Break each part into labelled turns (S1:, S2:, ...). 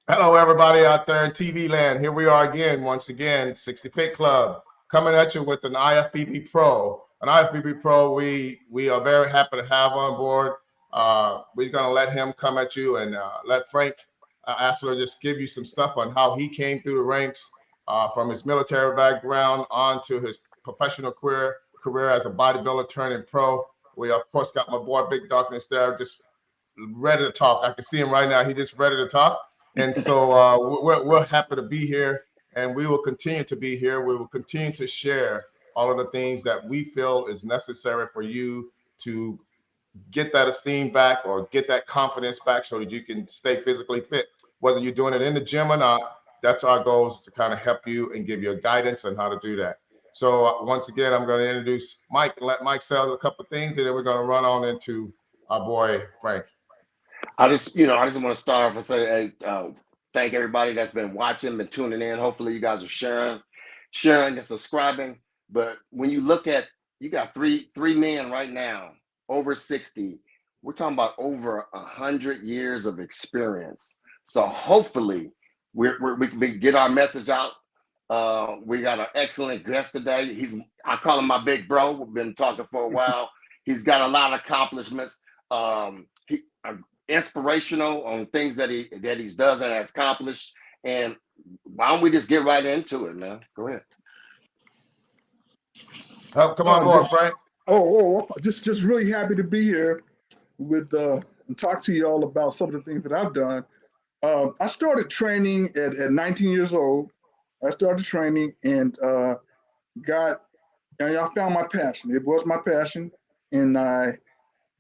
S1: Hello, everybody out there in TV land. Here we are again, once again, 60 Fit Club, coming at you with an IFBB Pro. An IFBB Pro, we are very happy to have on board. We're going to let him come at you and let Frank Ausler just give you some stuff on how he came through the ranks from his military background on to his professional career as a bodybuilder turning pro. We, of course, got my boy Big Darkness there, just ready to talk. I can see him right now. He just ready to talk. And so we're happy to be here, and we will continue to be here. We will continue to share all of the things that we feel is necessary for you to get that esteem back or get that confidence back so that you can stay physically fit. Whether you're doing it in the gym or not, that's our goal, is to kind of help you and give you a guidance on how to do that. So once again, I'm going to introduce Mike and let Mike say a couple of things, and then we're going to run on into our boy Frank.
S2: I just want to start off and say, hey, thank everybody that's been watching, been tuning in. Hopefully, you guys are sharing, and subscribing. But when you look at, you got three men right now, over 60. We're talking about over 100 years of experience. So hopefully, we can get our message out. We got an excellent guest today. I call him my big bro. We've been talking for a while. He's got a lot of accomplishments. Inspirational on things that he's does and has accomplished. And why don't we just get right into it, man? Go ahead.
S1: Oh, come on board, Frank.
S3: Just really happy to be here with and talk to you all about some of the things that I've done. I started training at 19 years old. I started training and I found my passion. It was my passion, and I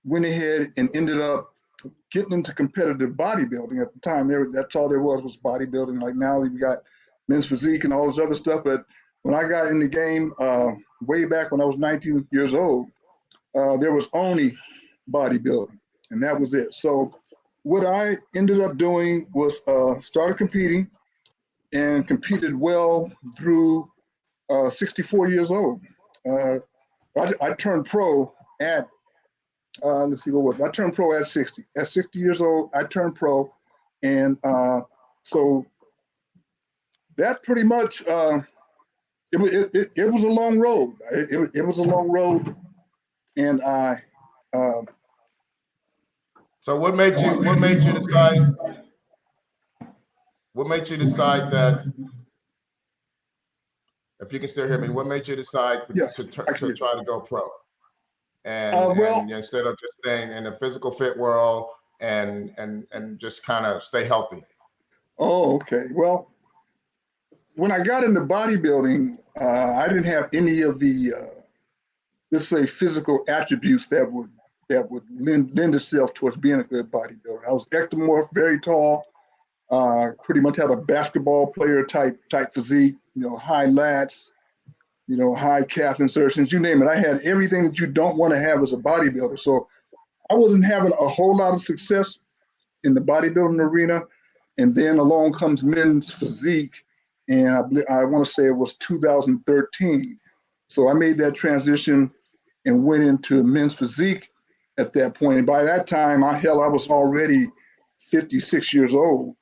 S3: went ahead and ended up getting into competitive bodybuilding. At the time, that's all there was bodybuilding. Like now, we got men's physique and all this other stuff. But when I got in the game, way back when I was 19 years old, there was only bodybuilding, and that was it. So what I ended up doing was started competing and competed well through 64 years old. I turned pro at let's see, what was it? I turned pro at 60. At 60 years old, I turned pro. And so that pretty much, it was a long road. It was a long road. And
S1: so what made you decide that, if you can still hear me, what made you decide to try to go pro? And instead of just staying in the physical fit world and just kind of stay healthy.
S3: Oh, okay. Well, when I got into bodybuilding, I didn't have any of the let's say physical attributes that would lend itself towards being a good bodybuilder. I was ectomorph, very tall, pretty much had a basketball player type physique, high lats, high calf insertions, you name it. I had everything that you don't want to have as a bodybuilder. So I wasn't having a whole lot of success in the bodybuilding arena. And then along comes men's physique. And I want to say it was 2013. So I made that transition and went into men's physique at that point. And by that time, I was already 56 years old.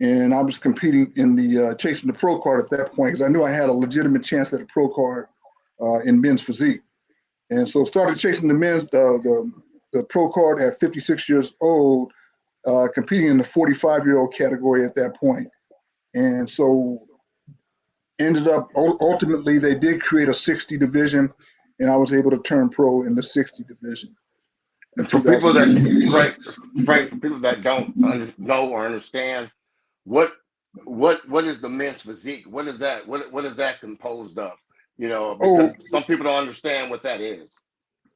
S3: And I was competing in the chasing the pro card at that point, because I knew I had a legitimate chance at a pro card in men's physique. And so started chasing the pro card at 56 years old, competing in the 45-year-old category at that point. And so ended up, ultimately, they did create a 60 division, and I was able to turn pro in the 60 division.
S2: For people that, Frank, for people that don't know or understand, what is the men's physique? What is that? What is that composed of? Because some people don't understand what that is.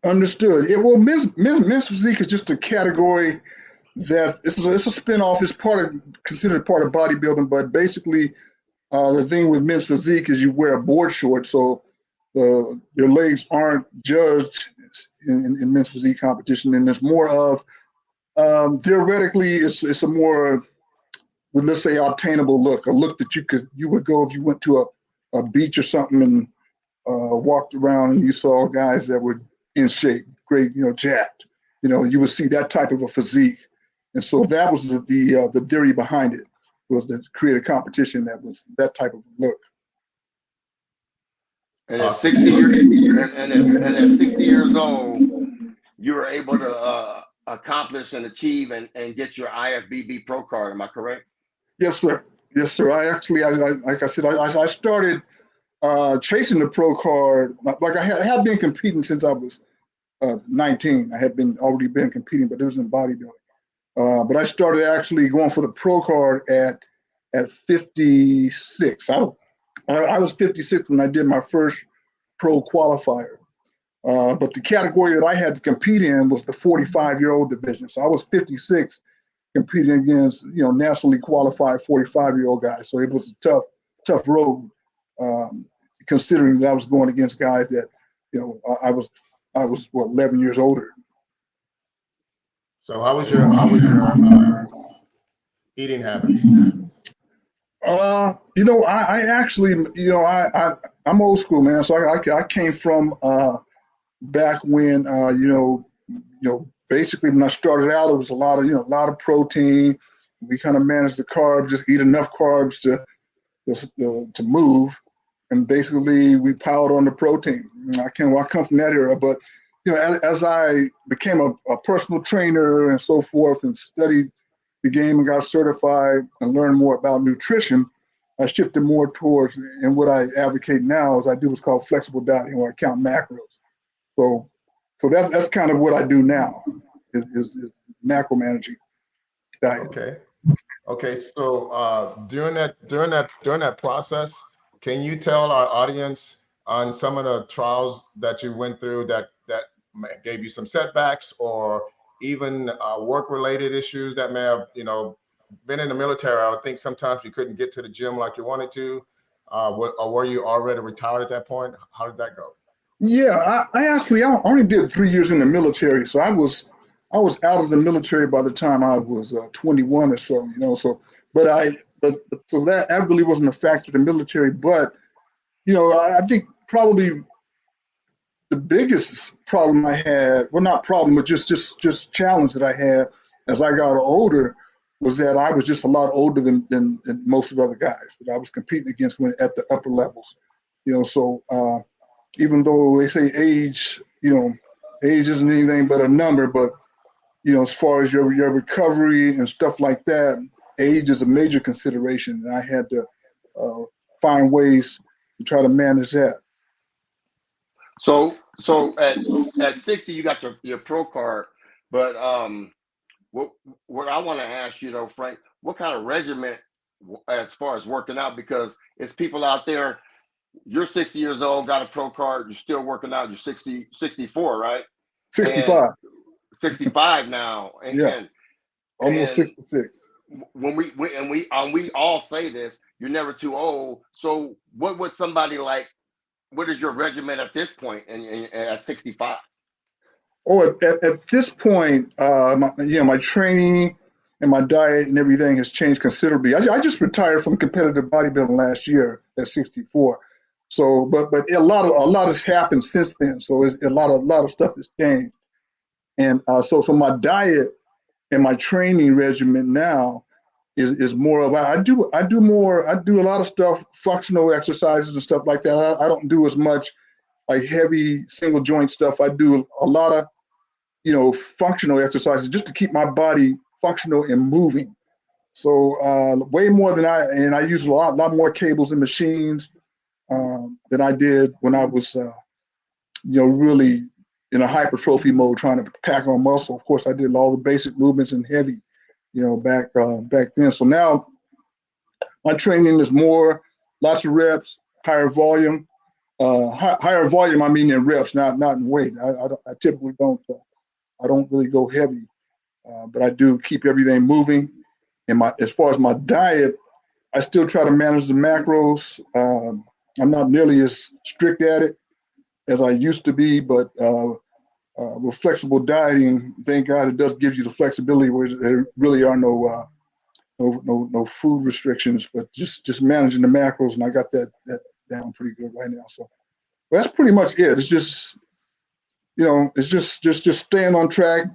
S3: Understood. Men's physique is just a category that it's a spin-off. It's considered part of bodybuilding, but basically the thing with men's physique is you wear a board short, so your legs aren't judged in men's physique competition, and there's more of theoretically it's a more, let's say, obtainable look, a look that you would go if you went to a beach or something and walked around and you saw guys that were in shape, great, jacked. You would see that type of a physique, and so that was the theory behind it. was to create a competition that was that type of look.
S2: And at 60 years, and at 60 years old, you were able to accomplish and achieve and get your IFBB Pro card. Am I correct?
S3: Yes, sir. Yes, sir. I actually, like I said, I started chasing the pro card. Like I have been competing since I was 19. I had already been competing, but it was in bodybuilding. But I started actually going for the pro card at 56. I was 56 when I did my first pro qualifier. But the category that I had to compete in was the 45-year-old division. So I was 56 competing against, nationally qualified 45-year-old guys. So it was a tough road, considering that I was going against guys that, I was 11 years older.
S1: So how was your eating habits?
S3: I actually, I'm old school, man. So I came from back when, basically when I started out, it was a lot of protein. We kind of managed the carbs, just eat enough carbs to move, and basically we piled on the protein. I come from that era, but as I became a personal trainer and so forth, and studied the game and got certified and learned more about nutrition, I shifted more towards, and what I advocate now is I do what's called flexible dieting, where I count macros. So that's kind of what I do now is macro managing diet.
S1: Okay. So during that process, can you tell our audience on some of the trials that you went through that gave you some setbacks, or even work-related issues that may have, been in the military? I would think sometimes you couldn't get to the gym like you wanted to, or were you already retired at that point? How did that go?
S3: Yeah, I only did 3 years in the military, so I was out of the military by the time I was 21 or so. So that really wasn't a factor, the military. But I think probably the biggest problem I had, well, not problem, but just challenge that I had as I got older, was that I was just a lot older than most of the other guys that I was competing against at the upper levels. So even though they say age isn't anything but a number, but as far as your recovery and stuff like that, age is a major consideration, and I had to find ways to try to manage that.
S2: So at 60, you got your pro card, but what I want to ask you though, Frank, what kind of regimen as far as working out? Because it's people out there, you're 60 years old, got a pro card, you're still working out, you're 64, right?
S3: 65.
S2: And 65 now.
S3: Almost 66.
S2: When we all say this, you're never too old. So what would somebody like, what is your regimen at this point at 65?
S3: Oh, at this point, my training and my diet and everything has changed considerably. I just retired from competitive bodybuilding last year at 64. So, but a lot has happened since then. So a lot of stuff has changed. And so my diet and my training regimen now is more of, I do a lot of stuff, functional exercises and stuff like that. I don't do as much like heavy single joint stuff. I do a lot of functional exercises just to keep my body functional and moving. So way more than I use a lot more cables and machines than I did when I was really in a hypertrophy mode, trying to pack on muscle. Of course, I did all the basic movements and heavy, back then. So now my training is more, lots of reps, higher volume. Higher volume, I mean in reps, not in weight. I typically don't. I don't really go heavy, but I do keep everything moving. And as far as my diet, I still try to manage the macros. I'm not nearly as strict at it as I used to be, but with flexible dieting, thank God it does give you the flexibility where there really are no food restrictions, but just managing the macros, and I got that down pretty good right now. So that's pretty much it. It's just just staying on track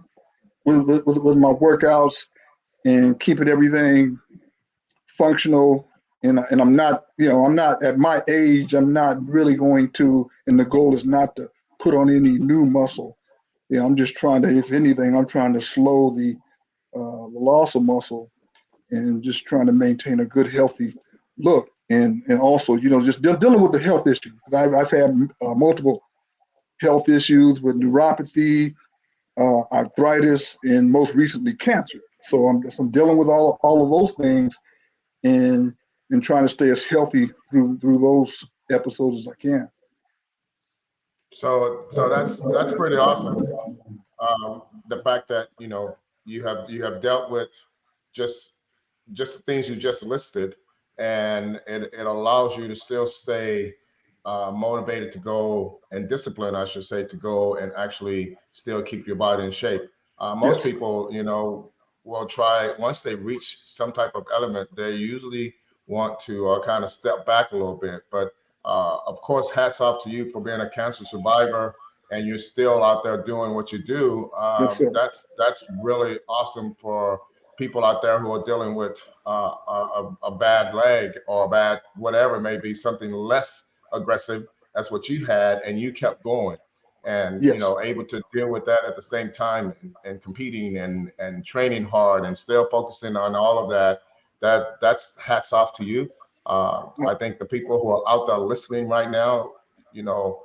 S3: with my workouts and keeping everything functional, and I'm not, I'm not at my age. I'm not really going to, and the goal is not to put on any new muscle. I'm just trying to, if anything, I'm trying to slow the loss of muscle and just trying to maintain a good, healthy look. And also, just dealing with the health issues. I've had multiple health issues with neuropathy, arthritis, and most recently cancer. So I'm dealing with all of those things and trying to stay as healthy through those episodes as I can.
S1: So that's pretty awesome. The fact that you have dealt with just the things you just listed, and it allows you to still stay motivated to go, and disciplined, I should say, to go and actually still keep your body in shape. Most
S3: Yes.
S1: people, will try, once they reach some type of element, they usually want to kind of step back a little bit. But of course, hats off to you for being a cancer survivor, and you're still out there doing what you do.
S3: Yes, sir.
S1: That's really awesome for people out there who are dealing with a bad leg or a bad whatever it may be, something less aggressive. That's what you had, and you kept going, and
S3: Yes.
S1: able to deal with that at the same time, and competing and training hard and still focusing on all of that. That's hats off to you. I think the people who are out there listening right now, you know,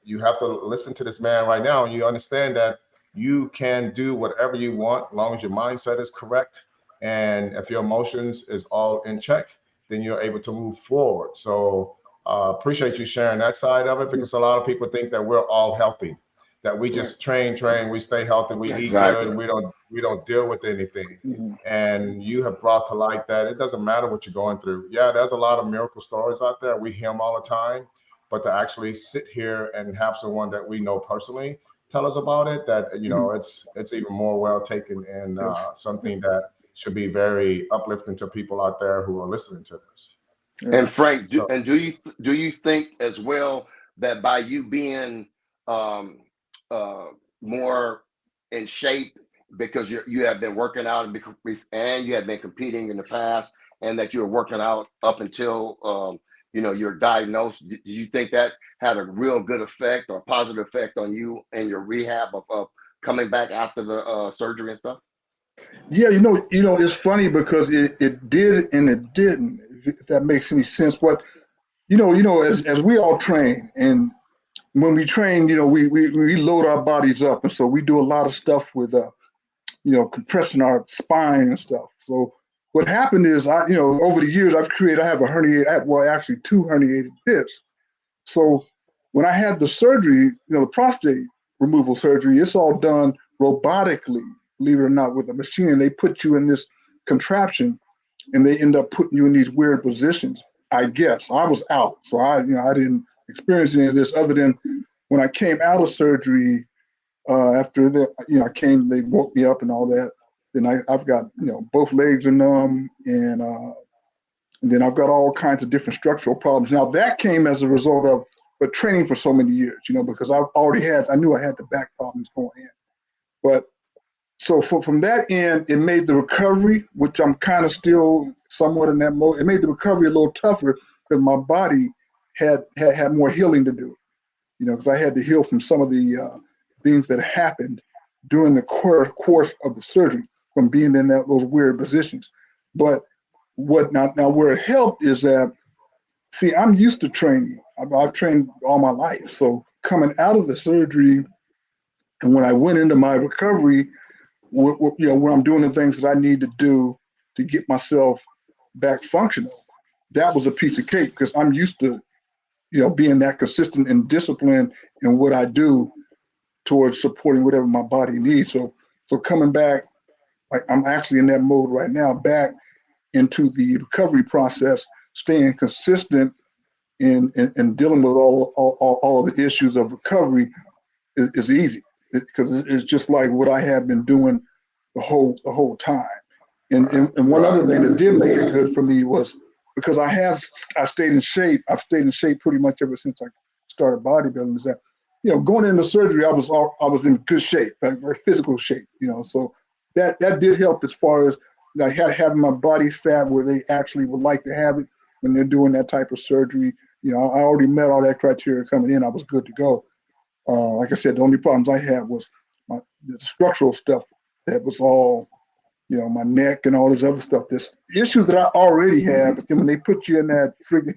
S1: you have to listen to this man right now, and you understand that you can do whatever you want as long as your mindset is correct, and if your emotions is all in check, then you're able to move forward. So appreciate you sharing that side of it, because a lot of people think that we're all healthy, that we
S3: Right.
S1: just train, we stay healthy, we eat good,
S2: Exactly.
S1: and we don't deal with anything.
S3: Mm-hmm.
S1: And you have brought to light that it doesn't matter what you're going through. Yeah, there's a lot of miracle stories out there. We hear them all the time, but to actually sit here and have someone that we know personally tell us about it, that
S3: Mm-hmm.
S1: it's even more well taken, and
S3: Yes.
S1: something that should be very uplifting to people out there who are listening to this.
S3: Yeah.
S2: And Frank,
S1: So
S2: do you think as well that by you being um, uh, more in shape because you have been working out and you have been competing in the past, and that you're working out up until you're diagnosed? Do you think that had a real good effect or a positive effect on you and your rehab of coming back after the surgery and stuff?
S3: Yeah, it's funny because it did and it didn't, if that makes any sense. But as we all train, and when we train, we load our bodies up, and so we do a lot of stuff with compressing our spine and stuff. So what happened is, over the years I have a herniated, well, actually two herniated discs. So when I had the surgery, the prostate removal surgery, it's all done robotically, believe it or not, with a machine. And they put you in this contraption, and they end up putting you in these weird positions. I guess I was out, so I didn't experience any of this other than when I came out of surgery. After that, they woke me up and all that. Then I've got, both legs are numb, and then I've got all kinds of different structural problems. Now that came as a result of but training for so many years, because I knew I had the back problems going in. But so from that end, it made the recovery, which I'm kind of still somewhat in that mode. It made the recovery a little tougher because my body had more healing to do, because I had to heal from some of the things that happened during the course of the surgery from being in those weird positions. But what now where it helped is that, see, I'm used to training. I've trained all my life. So coming out of the surgery, and when I went into my recovery, when I'm doing the things that I need to do to get myself back functional, that was a piece of cake because I'm used to, being that consistent and disciplined in what I do towards supporting whatever my body needs. So coming back, like I'm actually in that mode right now, back into the recovery process, staying consistent in dealing with all of the issues of recovery is easy because it's just like what I have been doing the whole time. And one other
S1: right.
S3: thing that did make it good for me was because I stayed in shape. I've stayed in shape pretty much ever since I started bodybuilding. Is that going into surgery, I was in good shape, like physical shape. So that did help as far as like having my body fat where they actually would like to have it when they're doing that type of surgery. You know, I already met all that criteria coming in. I was good to go. Like I said, the only problems I had was the structural stuff that was all, you know, my neck and all this other stuff. This issue that I already had, but then when they put you in that friggin'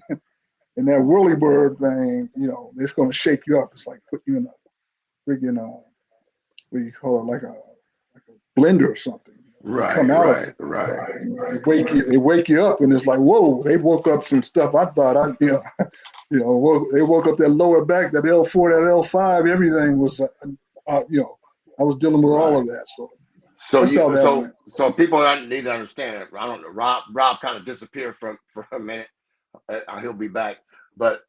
S3: in that whirly bird thing, you know, it's going to shake you up. It's like putting you in a friggin' what do you call it, like a blender or something. You come out of it, and they wake you up, and it's like, whoa! They woke up some stuff. I thought they woke up that lower back, that L4, that L5, everything was, you know, I was dealing with all of that. So that's how that went.
S2: So people need to understand it. I don't know. Rob kind of disappeared for a minute. He'll be back, but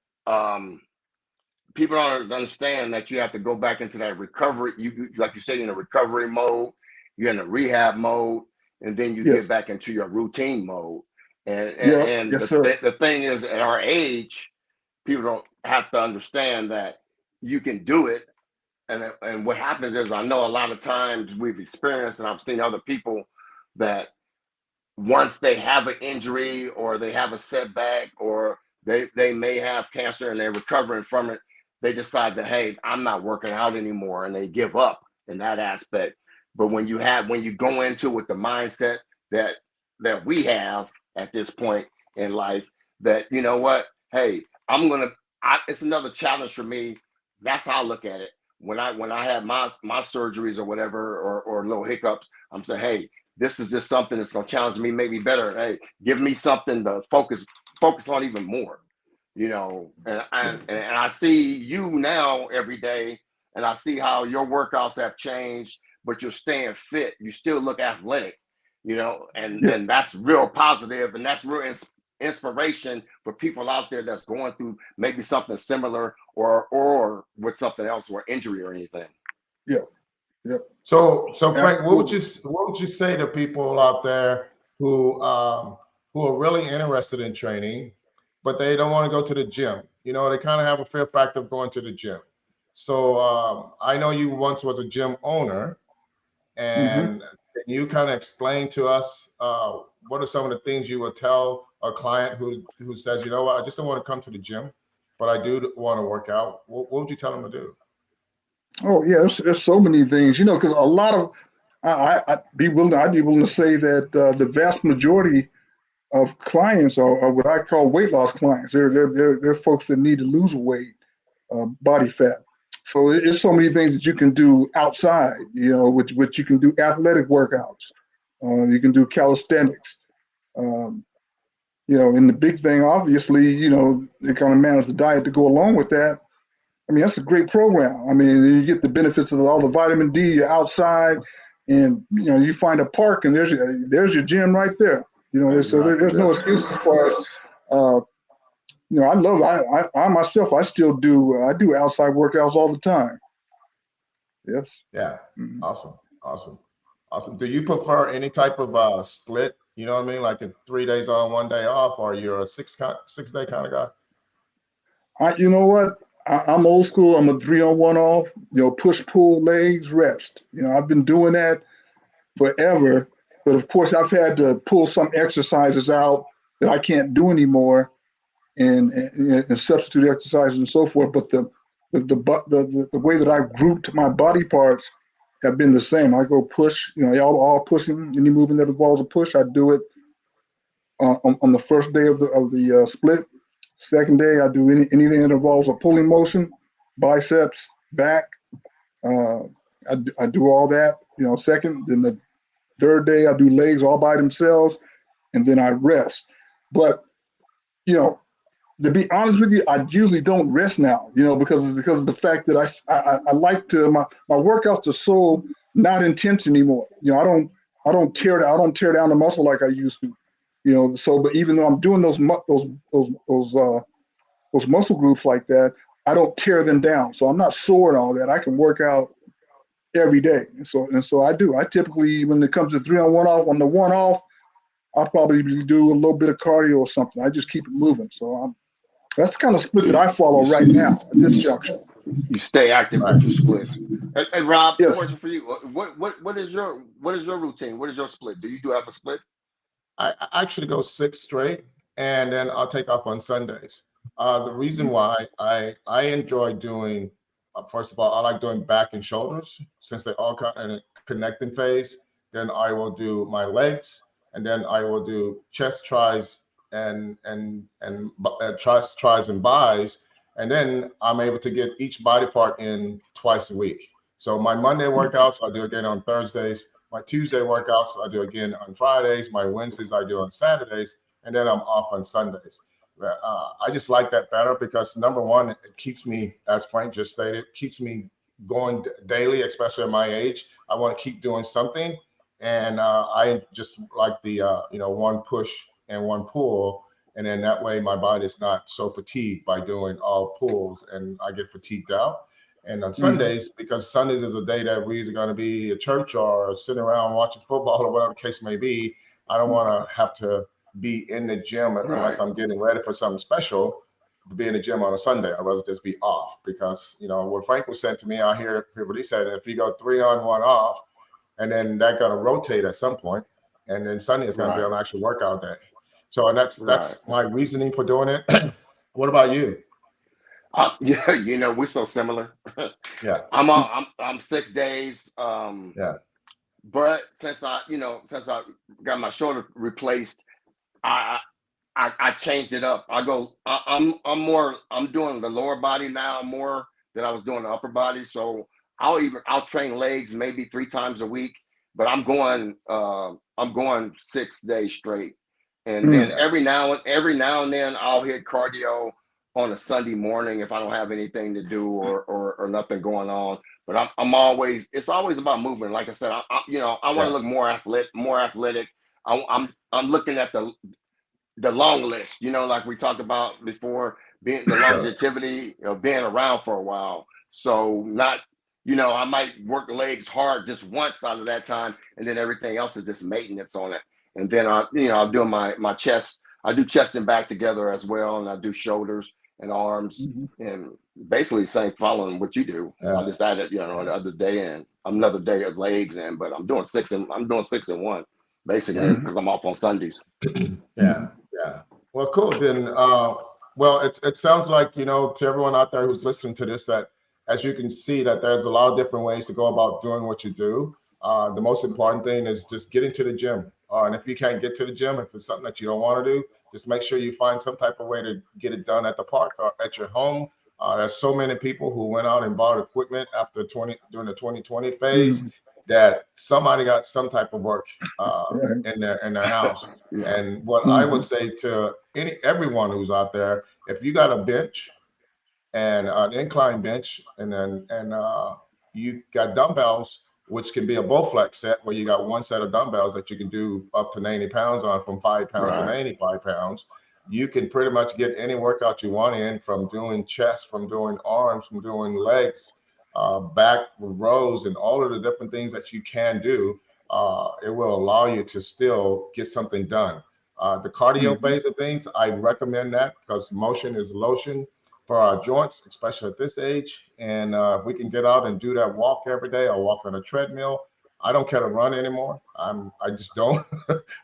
S2: people don't understand that you have to go back into that recovery. You like you said, in a recovery mode, you're in a rehab mode, and then you get back into your routine mode. And the thing is, at our age, people don't have to understand that you can do it. And what happens is, I know a lot of times we've experienced, and I've seen other people that once they have an injury or they have a setback or they may have cancer and they're recovering from it, they decide that, hey, I'm not working out anymore, and they give up in that aspect. But when you go into with the mindset that we have at this point in life, that, you know what, hey, it's another challenge for me. That's how I look at it. When I have my surgeries or whatever, or little hiccups, I'm saying, hey, this is just something that's going to challenge me, make me better. Hey, give me something to focus on even more, you know. And I see you now every day, and I see how your workouts have changed, but you're staying fit. You still look athletic, you know, and that's real positive, and that's real inspiration for people out there that's going through maybe something similar or with something else, or injury or anything.
S1: So Frank, what would you say to people out there who are really interested in training, but they don't want to go to the gym? You know, they kind of have a fear factor of going to the gym. So I know you once was a gym owner, and can you kind of explain to us what are some of the things you would tell a client who says, you know what, I just don't want to come to the gym, but I do want to work out? What would you tell them to do?
S3: Oh yeah, there's so many things, you know, because a lot of I'd be willing to say that the vast majority of clients are what I call weight loss clients. They're folks that need to lose weight, body fat. So it's so many things that you can do outside, you know, which you can do athletic workouts. You can do calisthenics. You know, and the big thing, obviously, you know, they kind of manage the diet to go along with that. I mean, that's a great program. I mean, you get the benefits of all the vitamin D. You're outside, and you know, you find a park, and there's your gym right there. You know, so there's no excuse as far as, you know, I myself, I still do outside workouts all the time. Yes.
S1: Yeah. Awesome. Do you prefer any type of split? You know what I mean, like a 3 days on, 1 day off, or you're a 6 day kind of guy?
S3: You know what? I'm old school. I'm a 3 on 1 off. You know, push, pull, legs, rest. You know, I've been doing that forever. But of course, I've had to pull some exercises out that I can't do anymore, and substitute exercises and so forth. But the way that I've grouped my body parts have been the same. I go push. You know, all pushing. Any movement that involves a push, I do it on the first day of the split. Second day, I do anything that involves a pulling motion, biceps, back. I do all that, you know, second. Then the third day, I do legs all by themselves, and then I rest. But, you know, to be honest with you, I usually don't rest now, you know, because of the fact that I like to, my workouts are so not intense anymore. You know, I don't tear down the muscle like I used to. You know, so but even though I'm doing those muscle groups like that, I don't tear them down. So I'm not sore and all that. I can work out every day, and so I do. I typically, when it comes to 3 on 1 off, on the 1 off, I'll probably do a little bit of cardio or something. I just keep it moving. So that's the kind of split that I follow right now at this junction.
S2: You stay active with your splits. Hey Rob, question for you. What is your routine? What is your split? Do you have a split?
S1: I actually go 6 straight, and then I'll take off on Sundays. The reason why I enjoy doing, first of all, I like doing back and shoulders since they all come in a connecting phase. Then I will do my legs, and then I will do chest, tries, and tries and buys, and then I'm able to get each body part in twice a week. So my Monday workouts I'll do again on Thursdays. My Tuesday workouts I do again on Fridays. My Wednesdays I do on Saturdays, and then I'm off on Sundays. I just like that better because number one, it keeps me, as Frank just stated, keeps me going daily, especially at my age. I want to keep doing something, and I just like the one push and one pull, and then that way my body is not so fatigued by doing all pulls, and I get fatigued out. And on Sundays, because Sundays is a day that we're either going to be at church or sitting around watching football or whatever the case may be, I don't want to have to be in the gym unless I'm getting ready for something special to be in the gym on a Sunday. I'd rather just be off because, what Frank was saying to me, I hear what he said, if you go 3 on, 1 off, and then that's going to rotate at some point, and then Sunday is going to be an actual workout day. So, and that's my reasoning for doing it. What about you?
S2: Yeah, we're so similar.
S1: Yeah.
S2: I'm 6 days.
S1: Yeah.
S2: But since I got my shoulder replaced, I changed it up. I'm doing the lower body now more than I was doing the upper body. So I'll train legs maybe 3 times a week, but I'm going 6 days straight. And then every now and then I'll hit cardio on a Sunday morning if I don't have anything to do or nothing going on. But it's always about movement. Like I said, I want to look more athletic. I'm looking at the long list, like we talked about before, being the longevity of being around for a while. So not, I might work legs hard just once out of that time, and then everything else is just maintenance on it. And then I'm doing my chest. I do chest and back together as well, and I do shoulders and arms, and basically following what you do. I just added, the other day, and another day of legs, but I'm doing 6 and 1 basically because I'm off on Sundays.
S1: Yeah. Well, cool. Then, it sounds like, to everyone out there who's listening to this, that as you can see that there's a lot of different ways to go about doing what you do. The most important thing is just getting to the gym. And if you can't get to the gym, if it's something that you don't want to do, just make sure you find some type of way to get it done at the park or at your home. There's so many people who went out and bought equipment during the 2020 phase that somebody got some type of work in their house. And what I would say to everyone who's out there, if you got a bench and an incline bench, and you got dumbbells, which can be a Bowflex set where you got one set of dumbbells that you can do up to 90 pounds on, from 5 pounds to 95 pounds. You can pretty much get any workout you want in, from doing chest, from doing arms, from doing legs, back rows, and all of the different things that you can do. It will allow you to still get something done. The cardio phase of things, I recommend that because motion is lotion for our joints, especially at this age. And if we can get out and do that walk every day, or walk on a treadmill. I don't care to run anymore. I just don't.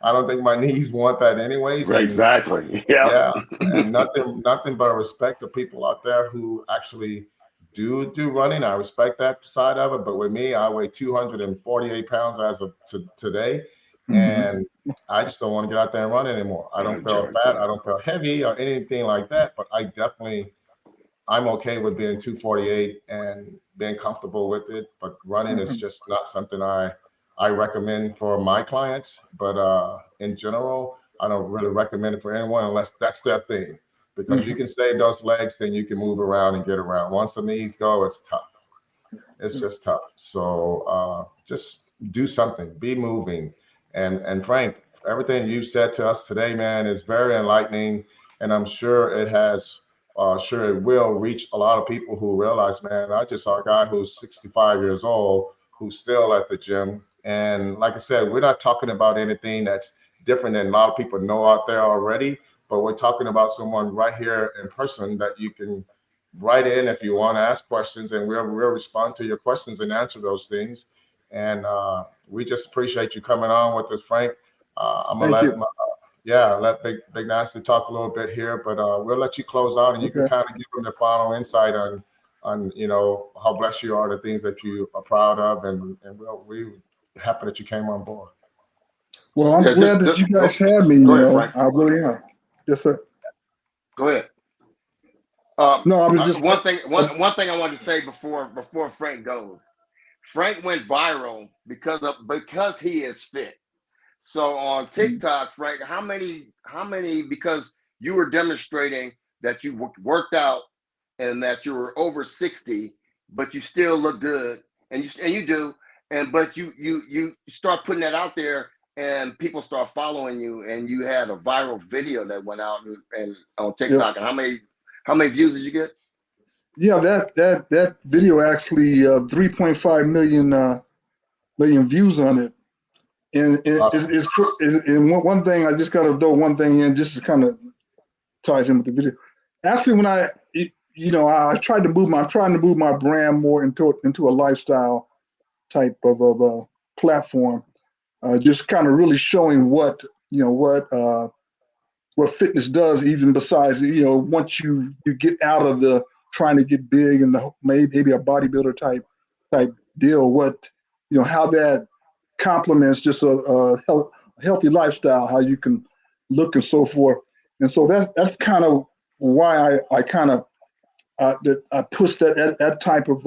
S1: I don't think my knees want that anyways.
S2: Exactly.
S1: Yeah. And nothing but respect to people out there who actually do running. I respect that side of it. But with me, I weigh 248 pounds as of today. And I just don't want to get out there and run anymore. I don't feel fat. I don't feel heavy or anything like that. But I'm okay with being 248 and being comfortable with it. But running is just not something I recommend for my clients. But in general, I don't really recommend it for anyone unless that's their thing. Because you can save those legs, then you can move around and get around. Once the knees go, it's tough. It's just tough. So just do something, be moving. And Frank, everything you said to us today, man, is very enlightening. And I'm sure it will reach a lot of people who realize, man, I just saw a guy who's 65 years old who's still at the gym. And like I said, we're not talking about anything that's different than a lot of people know out there already, but we're talking about someone right here in person that you can write in if you want to ask questions, and we'll respond to your questions and answer those things. And we just appreciate you coming on with us, Frank. I'm gonna yeah, let Big Nasty talk a little bit here, but we'll let you close out, and you can
S3: Okay.
S1: kind of give them the final insight on how blessed you are, the things that you are proud of, and we happy that you came on board.
S3: Well, I'm
S2: Yeah,
S3: glad that
S2: just
S3: you guys had me.
S2: go ahead, Frank.
S3: I really am. Yes, sir.
S2: Go ahead.
S3: No, I was just.
S2: One thing I wanted to say before Frank goes. Frank went viral because he is fit. So on TikTok, Frank, how many because you were demonstrating that you worked out and that you were over 60, but you still look good, and you do, but you start putting that out there, and people start following you, and you had a viral video that went out and on TikTok.
S3: Yes.
S2: And how many views did you get?
S3: Yeah, that video actually 3.5 million views on it. And
S1: Awesome.
S3: and one thing I just got to throw one thing in just to kind of ties in with the video. Actually, when I'm trying to move my brand more into a lifestyle type of platform, just kind of really showing what fitness does, even besides once you get out of the trying to get big and the maybe a bodybuilder type deal, what how that complements just a healthy lifestyle, how you can look and so forth. And so that's kind of why I kind of that I pushed that type of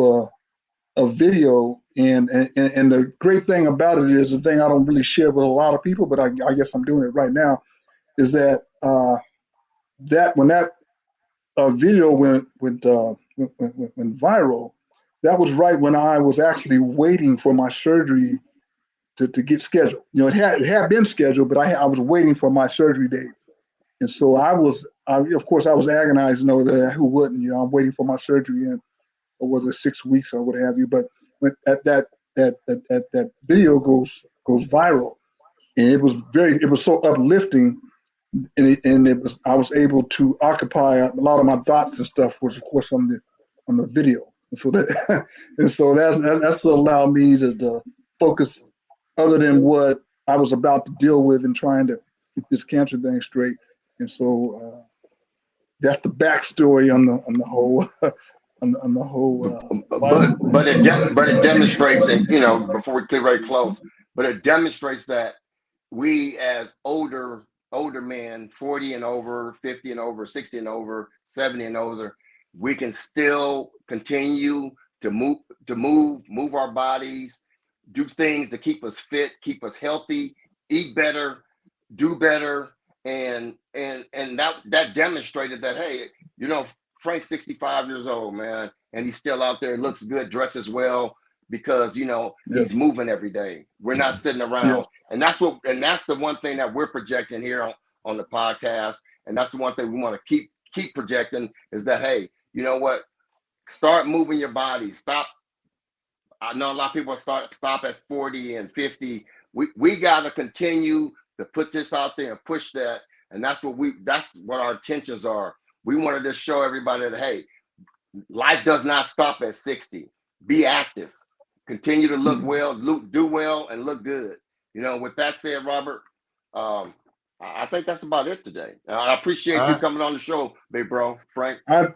S3: a video. And the great thing about it is the thing I don't really share with a lot of people, but I guess I'm doing it right now, is that that when that video went viral, that was right when I was actually waiting for my surgery to get scheduled. It had been scheduled, but I was waiting for my surgery date. And so of course, I was agonizing over that. Who wouldn't? I'm waiting for my surgery in, or was it 6 weeks or what have you? But when that video goes viral, and it was so uplifting, and I was able to occupy a lot of my thoughts and stuff was, of course, on the video. And so that's what allowed me to focus, other than what I was about to deal with and trying to get this cancer thing straight. And so that's the backstory on the whole on the whole
S2: But it demonstrates, and before we get very close, but it demonstrates that we as older men, 40 and over, 50 and over, 60 and over, 70 and older, we can still continue to move our bodies, do things to keep us fit, keep us healthy, eat better, do better, and that demonstrated that, hey, Frank's 65 years old, man, and he's still out there, looks good, dresses well, because
S3: yes,
S2: he's moving every day. We're not sitting
S3: yes,
S2: around, and that's the one thing that we're projecting here on the podcast, and that's the one thing we want to keep projecting, is that, hey, you know what? Start moving your body. Stop. I know a lot of people stop at 40 and 50. We got to continue to put this out there and push that, and that's what our intentions are. We want to just show everybody that, hey, life does not stop at 60. Be active. Continue to look well, do well, and look good. With that said, Robert, I think that's about it today. I appreciate you coming on the show, big bro, Frank.
S3: I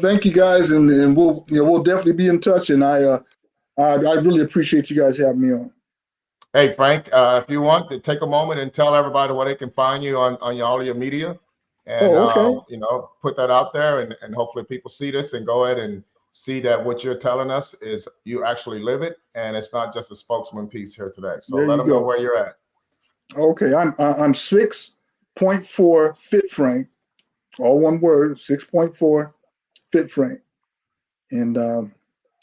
S3: thank you guys, and we'll definitely be in touch. And I really appreciate you guys having me on.
S1: Hey, Frank, if you want to take a moment and tell everybody where they can find you on all of your media, and
S3: Oh, okay.
S1: put that out there, and hopefully people see this and go ahead and see that what you're telling us is you actually live it, and it's not just a spokesman piece here today. So
S3: There
S1: let
S3: you
S1: them know
S3: go.
S1: where you're at.
S3: Okay, I'm 6.4 Fit Frank, all one word, 6.4 Fit Frank, and I'm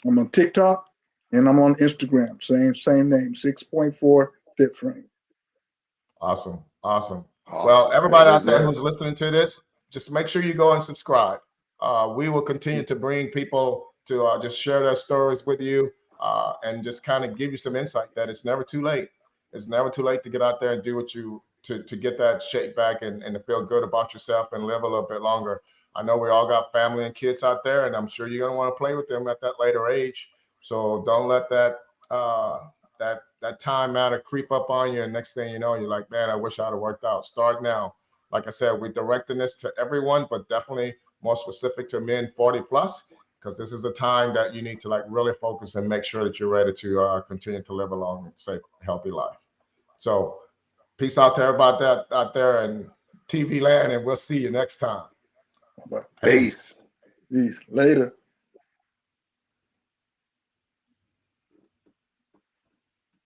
S3: on TikTok and I'm on Instagram, same name, 6.4 Fit Frank.
S1: Awesome. Awesome. Well,
S2: Awesome.
S1: everybody
S2: There it
S1: out
S2: is,
S1: there
S2: man.
S1: who's listening to this, just make sure you go and subscribe. We will continue to bring people to just share their stories with you, and just kind of give you some insight that it's never too late. It's never too late to get out there and do what you to get that shape back, and to feel good about yourself and live a little bit longer. I know we all got family and kids out there, and I'm sure you're gonna want to play with them at that later age. So don't let that that time matter creep up on you, and next thing you know, you're like, man, I wish I'd have worked out. Start now. Like I said, we're directing this to everyone, but definitely more specific to men 40 plus, because this is a time that you need to like really focus and make sure that you're ready to continue to live a long, safe, healthy life. So peace out to everybody out there in TV land, and we'll see you next time.
S3: Bye-bye.
S2: Peace.
S3: Peace. Later.